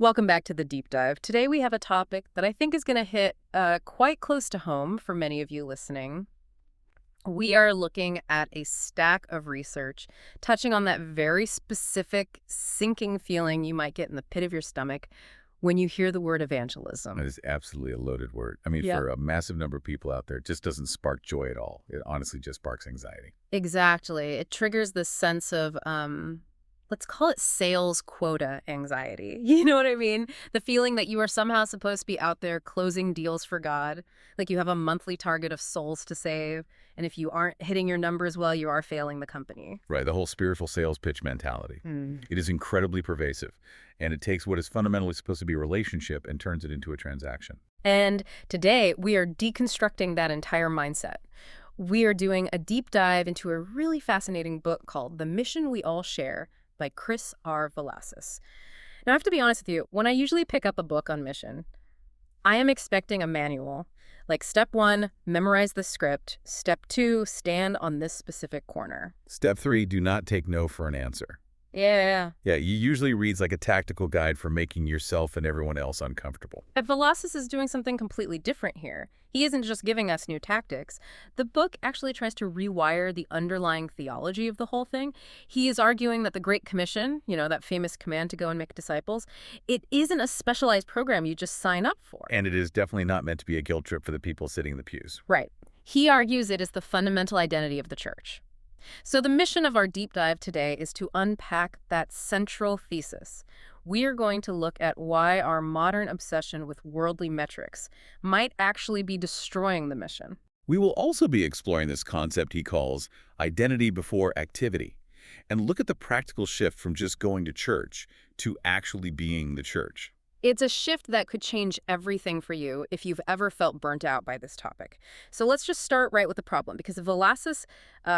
Welcome back to the deep dive. Today we have a topic that I think is going to hit quite close to home for many of you listening. We are looking at a stack of research touching on that very specific sinking feeling you might get in the pit of your stomach when you hear the word That evangelism. is absolutely a loaded word. I mean, Yeah. for a massive number of people out there, it just doesn't spark joy at all. It honestly just sparks anxiety. Exactly. It triggers this sense of, let's call it sales quota anxiety. You know what I mean? The feeling that you are somehow supposed to be out there closing deals for God, like you have a monthly target of souls to save, and if you aren't hitting your numbers well, you are failing the company. Right, the whole spiritual sales pitch mentality. It is incredibly pervasive, and it takes what is fundamentally supposed to be a relationship and turns it into a transaction. And today, we are deconstructing that entire mindset. We are doing a deep dive into a really fascinating book called The Mission We All Share by Chris R. Velasquez. Now, I have to be honest with you, when I usually pick up a book on mission, I am expecting a manual. Like step 1, memorize the script. Step 2, stand on this specific corner. Step 3, do not take no for an answer. Yeah. Yeah, you usually reads like a tactical guide for making yourself and everyone else uncomfortable. But Velasquez is doing something completely different here. He isn't just giving us new tactics. The book actually tries to rewire the underlying theology of the whole thing. He is arguing that the Great Commission, that famous command to go and make disciples, it isn't a specialized program you just sign up for. And it is definitely not meant to be a guilt trip for the people sitting in the pews. Right. He argues it is the fundamental identity of the church. So the mission of our deep dive today is to unpack that central thesis. We are going to look at why our modern obsession with worldly metrics might actually be destroying the mission. We will also be exploring this concept he calls identity before activity, and look at the practical shift from just going to church to actually being the church. It's a shift that could change everything for you if you've ever felt burnt out by this topic. So let's just start right with the problem, because Velasquez,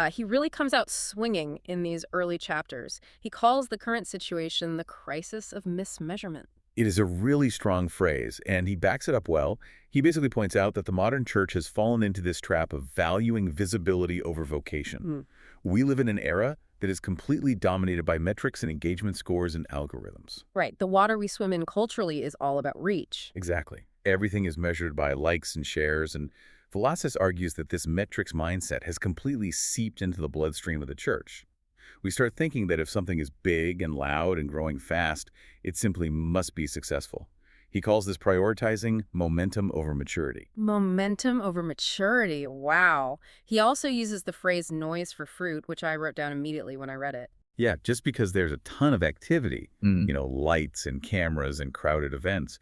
he really comes out swinging in these early chapters. He calls the current situation the crisis of mismeasurement. It is a really strong phrase, and he backs it up well. He basically points out that the modern church has fallen into this trap of valuing visibility over vocation. We live in an era that is completely dominated by metrics and engagement scores and algorithms. Right. The water we swim in culturally is all about reach. Exactly. Everything is measured by likes and shares, and Velasquez argues that this metrics mindset has completely seeped into the bloodstream of the church. We start thinking that if something is big and loud and growing fast, it simply must be successful. He calls this prioritizing momentum over maturity. Momentum over maturity. Wow. He also uses the phrase noise for fruit, which I wrote down immediately when I read it. Yeah, just because there's a ton of activity, lights and cameras and crowded events,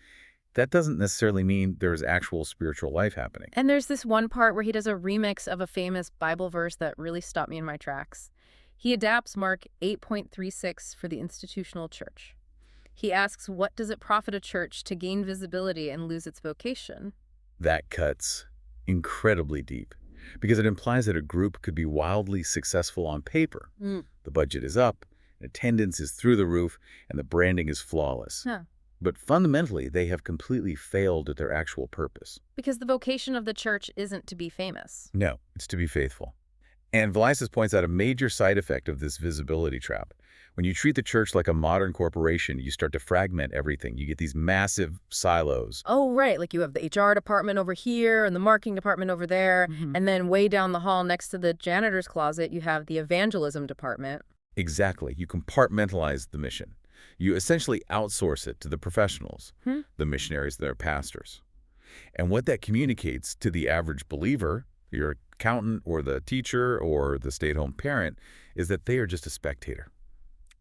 that doesn't necessarily mean there's actual spiritual life happening. And there's this one part where he does a remix of a famous Bible verse that really stopped me in my tracks. He adapts Mark 8.36 for the institutional church. He asks, what does it profit a church to gain visibility and lose its vocation? That cuts incredibly deep because it implies that a group could be wildly successful on paper. The budget is up, attendance is through the roof, and the branding is flawless. Huh. But fundamentally, they have completely failed at their actual purpose. Because the vocation of the church isn't to be famous. No, it's to be faithful. And Velasquez points out a major side effect of this visibility trap. When you treat the church like a modern corporation, you start to fragment everything. You get these massive silos. Oh, right. Like you have the HR department over here and the marketing department over there. And then way down the hall next to the janitor's closet, you have the evangelism department. Exactly. You compartmentalize the mission. You essentially outsource it to the professionals, the missionaries, their pastors. And what that communicates to the average believer, your accountant or the teacher or the stay-at-home parent, is that they are just a spectator.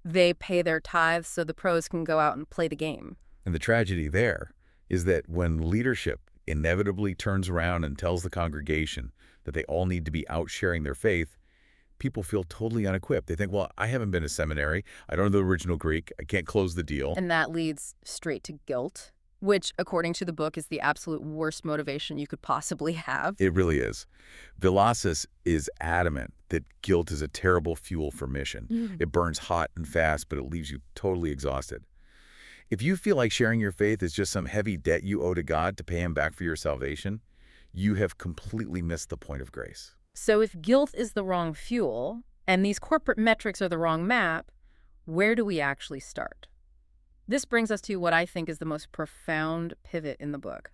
They pay their tithes so the pros can go out and play the game. And the tragedy there is that when leadership inevitably turns around and tells the congregation that they all need to be out sharing their faith, people feel totally unequipped. They think, well, I haven't been to seminary. I don't know the original Greek. I can't close the deal. And that leads straight to guilt, which, according to the book, is the absolute worst motivation you could possibly have. It really is. Velasquez is adamant that guilt is a terrible fuel for mission. It burns hot and fast, but it leaves you totally exhausted. If you feel like sharing your faith is just some heavy debt you owe to God to pay him back for your salvation, you have completely missed the point of grace. So if guilt is the wrong fuel, and these corporate metrics are the wrong map, where do we actually start? This brings us to what I think is the most profound pivot in the book.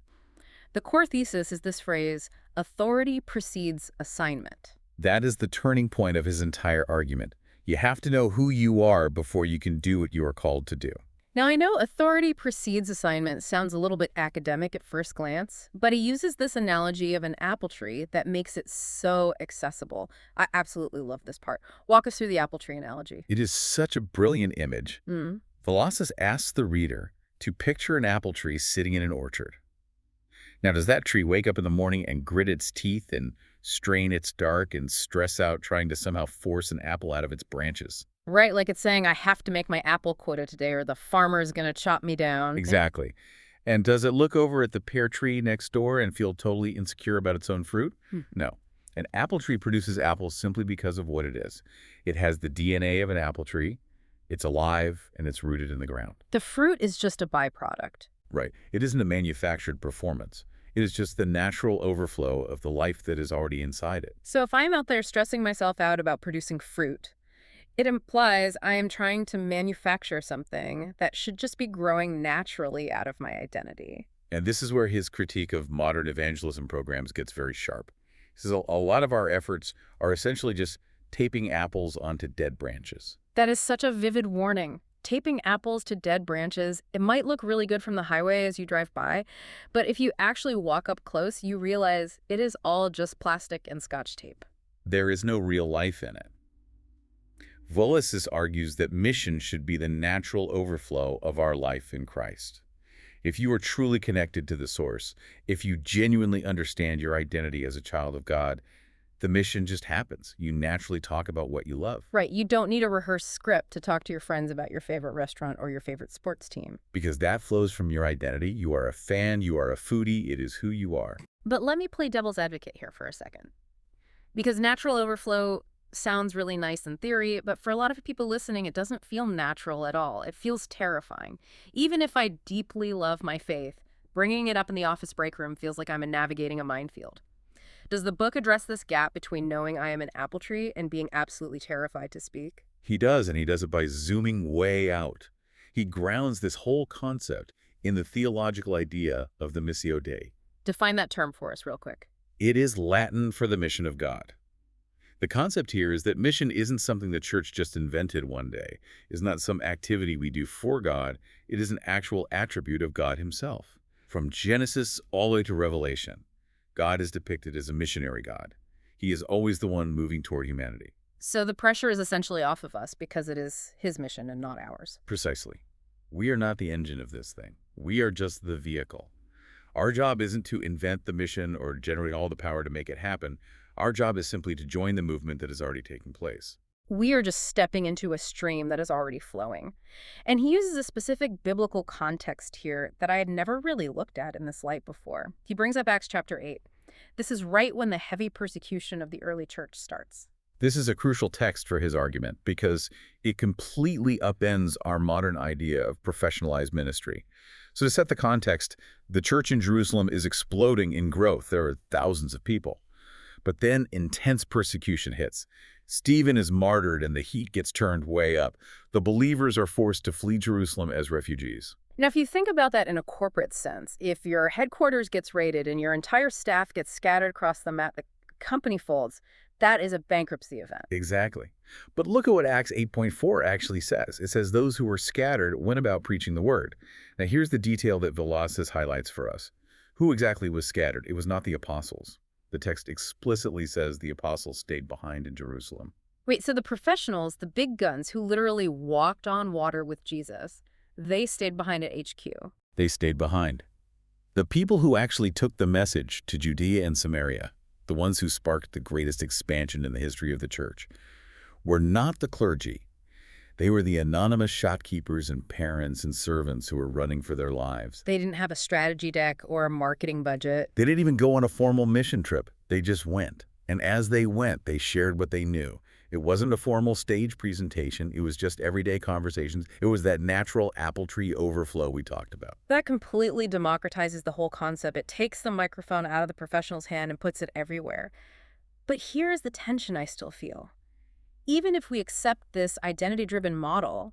The core thesis is this phrase, authority precedes assignment. That is the turning point of his entire argument. You have to know who you are before you can do what you are called to do. Now, I know authority precedes assignment sounds a little bit academic at first glance, but he uses this analogy of an apple tree that makes it so accessible. I absolutely love this part. Walk us through the apple tree analogy. It is such a brilliant image. Mm. Velazquez asks the reader to picture an apple tree sitting in an orchard. Now, does that tree wake up in the morning and grit its teeth and strain its dark and stress out trying to somehow force an apple out of its branches? Right, like it's saying, I have to make my apple quota today or the farmer is going to chop me down. Exactly. And does it look over at the pear tree next door and feel totally insecure about its own fruit? Hmm. No. An apple tree produces apples simply because of what it is. It has the DNA of an apple tree, it's alive, and it's rooted in the ground. The fruit is just a byproduct. Right. It isn't a manufactured performance. It is just the natural overflow of the life that is already inside it. So if I'm out there stressing myself out about producing fruit, it implies I am trying to manufacture something that should just be growing naturally out of my identity. And this is where his critique of modern evangelism programs gets very sharp. He says a lot of our efforts are essentially just taping apples onto dead branches. That is such a vivid warning. Taping apples to dead branches, it might look really good from the highway as you drive by, but if you actually walk up close, you realize it is all just plastic and Scotch tape. There is no real life in it. Volosys argues that mission should be the natural overflow of our life in Christ. If you are truly connected to the source, if you genuinely understand your identity as a child of God, the mission just happens. You naturally talk about what you love. Right, you don't need a rehearsed script to talk to your friends about your favorite restaurant or your favorite sports team. Because that flows from your identity. You are a fan, you are a foodie, it is who you are. But let me play devil's advocate here for a second. Because natural overflow sounds really nice in theory, but for a lot of people listening, it doesn't feel natural at all. It feels terrifying. Even if I deeply love my faith, bringing it up in the office break room feels like I'm navigating a minefield. Does the book address this gap between knowing I am an apple tree and being absolutely terrified to speak? He does, and he does it by zooming way out. He grounds this whole concept in the theological idea of the Missio Dei. Define that term for us real quick. It is Latin for the mission of God. The concept here is that mission isn't something the church just invented one day. It's not some activity we do for God. It is an actual attribute of God himself. From Genesis all the way to Revelation, God is depicted as a missionary God. He is always the one moving toward humanity. So the pressure is essentially off of us because it is his mission and not ours. Precisely. We are not the engine of this thing. We are just the vehicle. Our job isn't to invent the mission or generate all the power to make it happen. Our job is simply to join the movement that is already taking place. We are just stepping into a stream that is already flowing. And he uses a specific biblical context here that I had never really looked at in this light before. He brings up Acts chapter 8. This is right when the heavy persecution of the early church starts. This is a crucial text for his argument because it completely upends our modern idea of professionalized ministry. So to set the context, the church in Jerusalem is exploding in growth. There are thousands of people. But then intense persecution hits. Stephen is martyred and the heat gets turned way up. The believers are forced to flee Jerusalem as refugees. Now, if you think about that in a corporate sense, if your headquarters gets raided and your entire staff gets scattered across the map, the company folds, that is a bankruptcy event. Exactly. But look at what Acts 8.4 actually says. It says those who were scattered went about preaching the word. Now here's the detail that Velazquez highlights for us. Who exactly was scattered? It was not the apostles. The text explicitly says the apostles stayed behind in Jerusalem. Wait, so the professionals, the big guns who literally walked on water with Jesus, they stayed behind at HQ. They stayed behind. The people who actually took the message to Judea and Samaria, the ones who sparked the greatest expansion in the history of the church, were not the clergy. They were the anonymous shopkeepers and parents and servants who were running for their lives. They didn't have a strategy deck or a marketing budget. They didn't even go on a formal mission trip. They just went. And as they went, they shared what they knew. It wasn't a formal stage presentation. It was just everyday conversations. It was that natural apple tree overflow we talked about. That completely democratizes the whole concept. It takes the microphone out of the professional's hand and puts it everywhere. But here's the tension I still feel. Even if we accept this identity-driven model,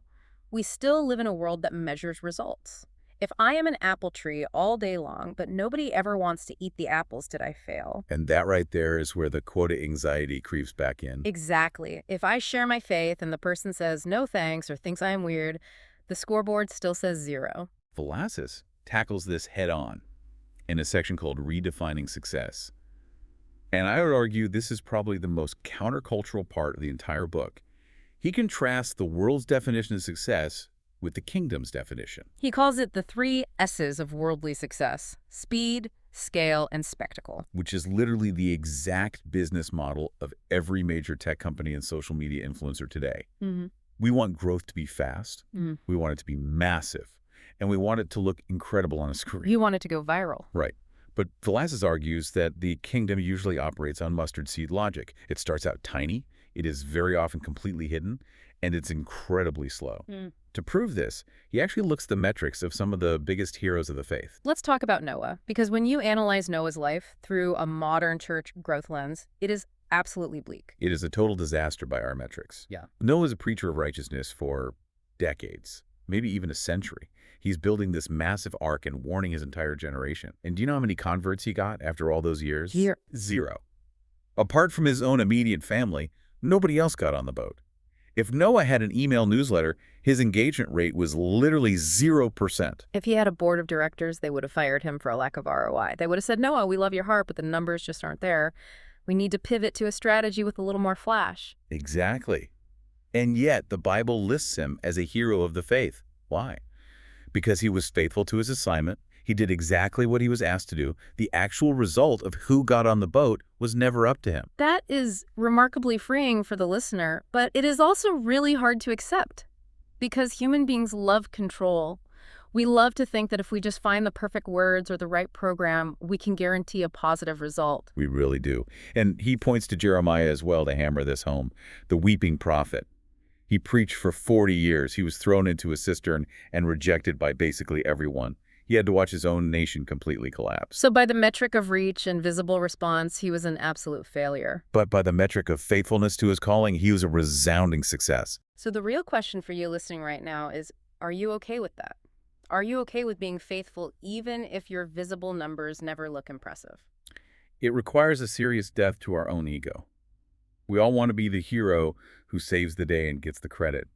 we still live in a world that measures results. If I am an apple tree all day long, but nobody ever wants to eat the apples, did I fail? And that right there is where the quota anxiety creeps back in. Exactly. If I share my faith and the person says no thanks or thinks I am weird, the scoreboard still says 0. Velasquez tackles this head-on in a section called Redefining Success. And I would argue this is probably the most countercultural part of the entire book. He contrasts the world's definition of success with the kingdom's definition. He calls it the 3 S's of worldly success: speed, scale, and spectacle. Which is literally the exact business model of every major tech company and social media influencer today. Mm-hmm. We want growth to be fast, we want it to be massive, and we want it to look incredible on a screen. You want it to go viral. Right. But Velasquez argues that the kingdom usually operates on mustard seed logic. It starts out tiny, it is very often completely hidden, and it's incredibly slow. To prove this, he actually looks at the metrics of some of the biggest heroes of the faith. Let's talk about Noah, because when you analyze Noah's life through a modern church growth lens, it is absolutely bleak. It is a total disaster by our metrics. Yeah. Noah is a preacher of righteousness for decades, maybe even a century. He's building this massive ark and warning his entire generation. And do you know how many converts he got after all those years? 0. Apart from his own immediate family, nobody else got on the boat. If Noah had an email newsletter, his engagement rate was literally 0%. If he had a board of directors, they would have fired him for a lack of ROI. They would have said, Noah, we love your heart, but the numbers just aren't there. We need to pivot to a strategy with a little more flash. Exactly. And yet, the Bible lists him as a hero of the faith. Why? Because he was faithful to his assignment. He did exactly what he was asked to do. The actual result of who got on the boat was never up to him. That is remarkably freeing for the listener, but it is also really hard to accept because human beings love control. We love to think that if we just find the perfect words or the right program, we can guarantee a positive result. We really do. And he points to Jeremiah as well to hammer this home, the weeping prophet. He preached for 40 years. He was thrown into a cistern and rejected by basically everyone. He had to watch his own nation completely collapse. So by the metric of reach and visible response, he was an absolute failure. But by the metric of faithfulness to his calling, he was a resounding success. So the real question for you listening right now is, are you okay with that? Are you okay with being faithful even if your visible numbers never look impressive? It requires a serious death to our own ego. We all want to be the hero who saves the day and gets the credit.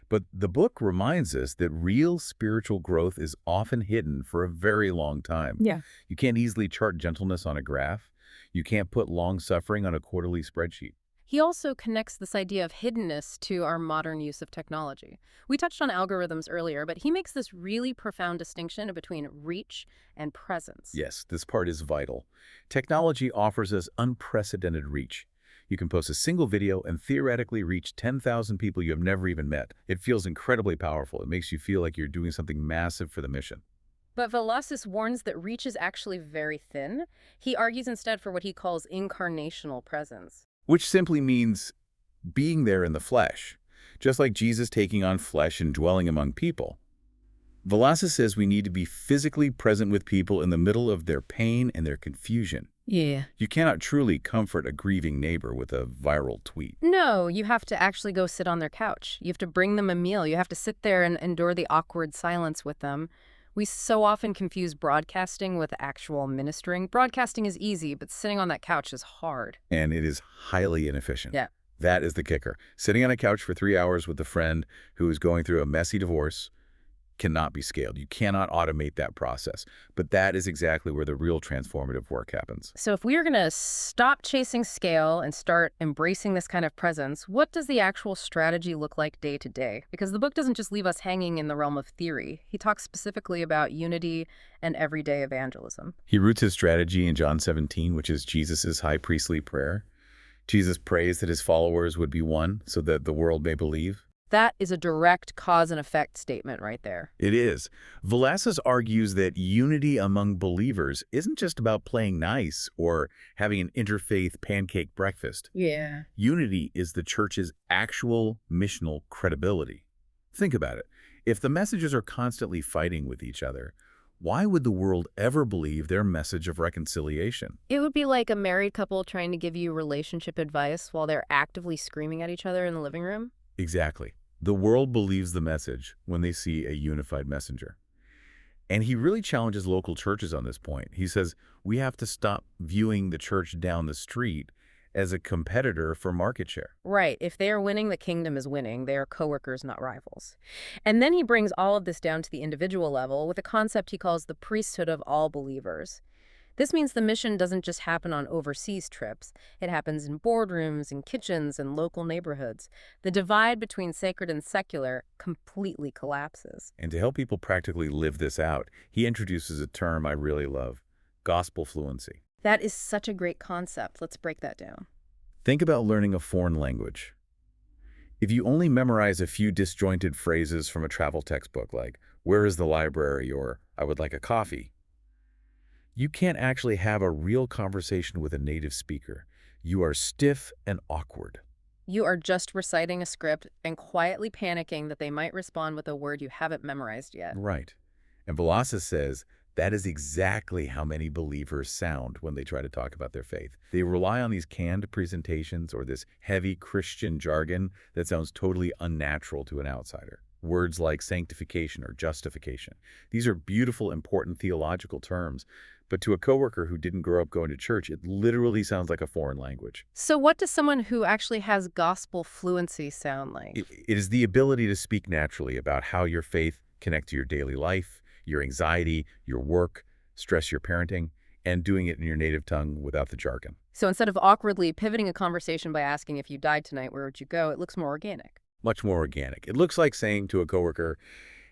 But the book reminds us that real spiritual growth is often hidden for a very long time. Yeah. You can't easily chart gentleness on a graph. You can't put long suffering on a quarterly spreadsheet. He also connects this idea of hiddenness to our modern use of technology. We touched on algorithms earlier, but he makes this really profound distinction between reach and presence. Yes, this part is vital. Technology offers us unprecedented reach. You can post a single video and theoretically reach 10,000 people you have never even met. It feels incredibly powerful. It makes you feel like you're doing something massive for the mission. But Velasquez warns that reach is actually very thin. He argues instead for what he calls incarnational presence. Which simply means being there in the flesh, just like Jesus taking on flesh and dwelling among people. Velasquez says we need to be physically present with people in the middle of their pain and their confusion. Yeah. You cannot truly comfort a grieving neighbor with a viral tweet. No, you have to actually go sit on their couch. You have to bring them a meal. You have to sit there and endure the awkward silence with them. We so often confuse broadcasting with actual ministering. Broadcasting is easy, but sitting on that couch is hard. And it is highly inefficient. Yeah. That is the kicker. Sitting on a couch for 3 hours with a friend who is going through a messy divorce cannot be scaled. You cannot automate that process. But that is exactly where the real transformative work happens. So if we are going to stop chasing scale and start embracing this kind of presence, what does the actual strategy look like day to day? Because the book doesn't just leave us hanging in the realm of theory. He talks specifically about unity and everyday evangelism. He roots his strategy in John 17, which is Jesus's high priestly prayer. Jesus prays that his followers would be one so that the world may believe. That is a direct cause and effect statement right there. It is. Velasquez argues that unity among believers isn't just about playing nice or having an interfaith pancake breakfast. Yeah. Unity is the church's actual missional credibility. Think about it. If the messages are constantly fighting with each other, why would the world ever believe their message of reconciliation? It would be like a married couple trying to give you relationship advice while they're actively screaming at each other in the living room. Exactly. The world believes the message when they see a unified messenger. And he really challenges local churches on this point. He says, we have to stop viewing the church down the street as a competitor for market share. Right. If they are winning, the kingdom is winning. They are coworkers, not rivals. And then he brings all of this down to the individual level with a concept he calls the priesthood of all believers. This means the mission doesn't just happen on overseas trips. It happens in boardrooms, in kitchens, and local neighborhoods. The divide between sacred and secular completely collapses. And to help people practically live this out, he introduces a term I really love, gospel fluency. That is such a great concept. Let's break that down. Think about learning a foreign language. If you only memorize a few disjointed phrases from a travel textbook like, where is the library, or I would like a coffee, you can't actually have a real conversation with a native speaker. You are stiff and awkward. You are just reciting a script and quietly panicking that they might respond with a word you haven't memorized yet. Right. And Velazquez says that is exactly how many believers sound when they try to talk about their faith. They rely on these canned presentations or this heavy Christian jargon that sounds totally unnatural to an outsider. Words like sanctification or justification. These are beautiful, important theological terms, but to a coworker who didn't grow up going to church, it literally sounds like a foreign language. So what does someone who actually has gospel fluency sound like? It is the ability to speak naturally about how your faith connects to your daily life, your anxiety, your work, stress your parenting, and doing it in your native tongue without the jargon. So instead of awkwardly pivoting a conversation by asking if you died tonight, where would you go, it looks more organic. Much more organic. It looks like saying to a coworker,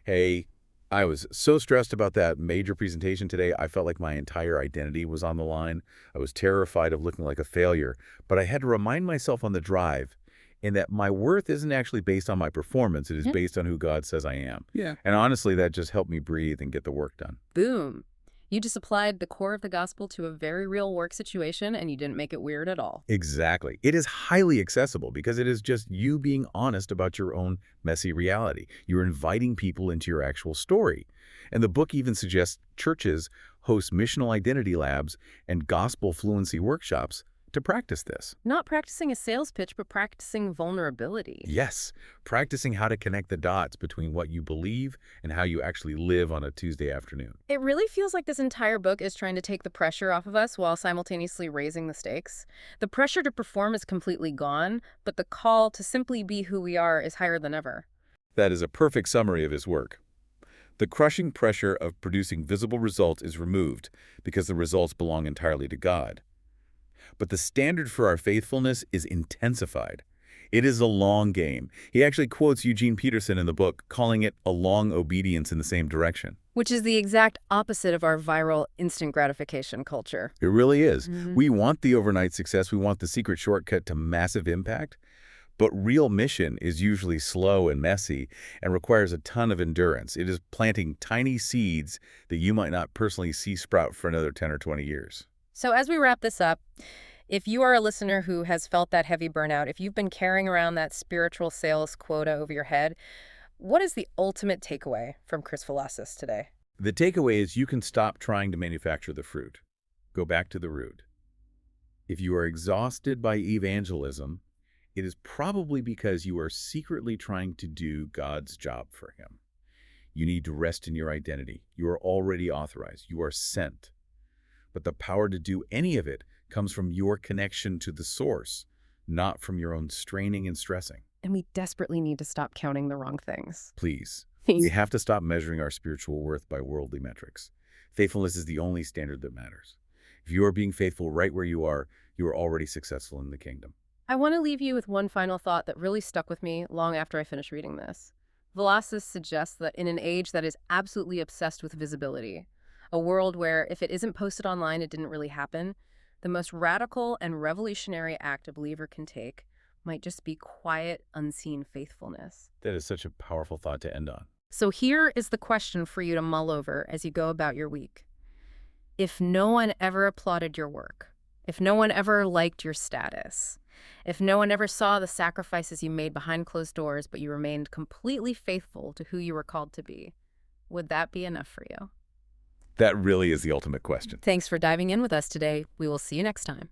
hey, I was so stressed about that major presentation today, I felt like my entire identity was on the line. I was terrified of looking like a failure, but I had to remind myself on the drive in that my worth isn't actually based on my performance. It is based on who God says I am. Yeah. And honestly, that just helped me breathe and get the work done. Boom. You just applied the core of the gospel to a very real work situation, and you didn't make it weird at all. Exactly. It is highly accessible because it is just you being honest about your own messy reality. You're inviting people into your actual story. And the book even suggests churches host missional identity labs and gospel fluency workshops to practice this. Not practicing a sales pitch, but practicing vulnerability. Yes, practicing how to connect the dots between what you believe and how you actually live on a Tuesday afternoon. It really feels like this entire book is trying to take the pressure off of us while simultaneously raising the stakes. The pressure to perform is completely gone, but the call to simply be who we are is higher than ever. That is a perfect summary of his work. The crushing pressure of producing visible results is removed because the results belong entirely to God. But the standard for our faithfulness is intensified. It is a long game. He actually quotes Eugene Peterson in the book, calling it a long obedience in the same direction. Which is the exact opposite of our viral instant gratification culture. It really is. We want the overnight success. We want the secret shortcut to massive impact. But real mission is usually slow and messy and requires a ton of endurance. It is planting tiny seeds that you might not personally see sprout for another 10 or 20 years. So as we wrap this up, if you are a listener who has felt that heavy burnout, if you've been carrying around that spiritual sales quota over your head, what is the ultimate takeaway from Chris Velazquez today? The takeaway is you can stop trying to manufacture the fruit. Go back to the root. If you are exhausted by evangelism, it is probably because you are secretly trying to do God's job for him. You need to rest in your identity. You are already authorized. You are sent. But the power to do any of it comes from your connection to the source, not from your own straining and stressing. And we desperately need to stop counting the wrong things. Please. We have to stop measuring our spiritual worth by worldly metrics. Faithfulness is the only standard that matters. If you are being faithful right where you are already successful in the kingdom. I want to leave you with one final thought that really stuck with me long after I finished reading this. Velazquez suggests that in an age that is absolutely obsessed with visibility, a world where if it isn't posted online, it didn't really happen, the most radical and revolutionary act a believer can take might just be quiet, unseen faithfulness. That is such a powerful thought to end on. So here is the question for you to mull over as you go about your week. If no one ever applauded your work, if no one ever liked your status, if no one ever saw the sacrifices you made behind closed doors, but you remained completely faithful to who you were called to be, would that be enough for you? That really is the ultimate question. Thanks for diving in with us today. We will see you next time.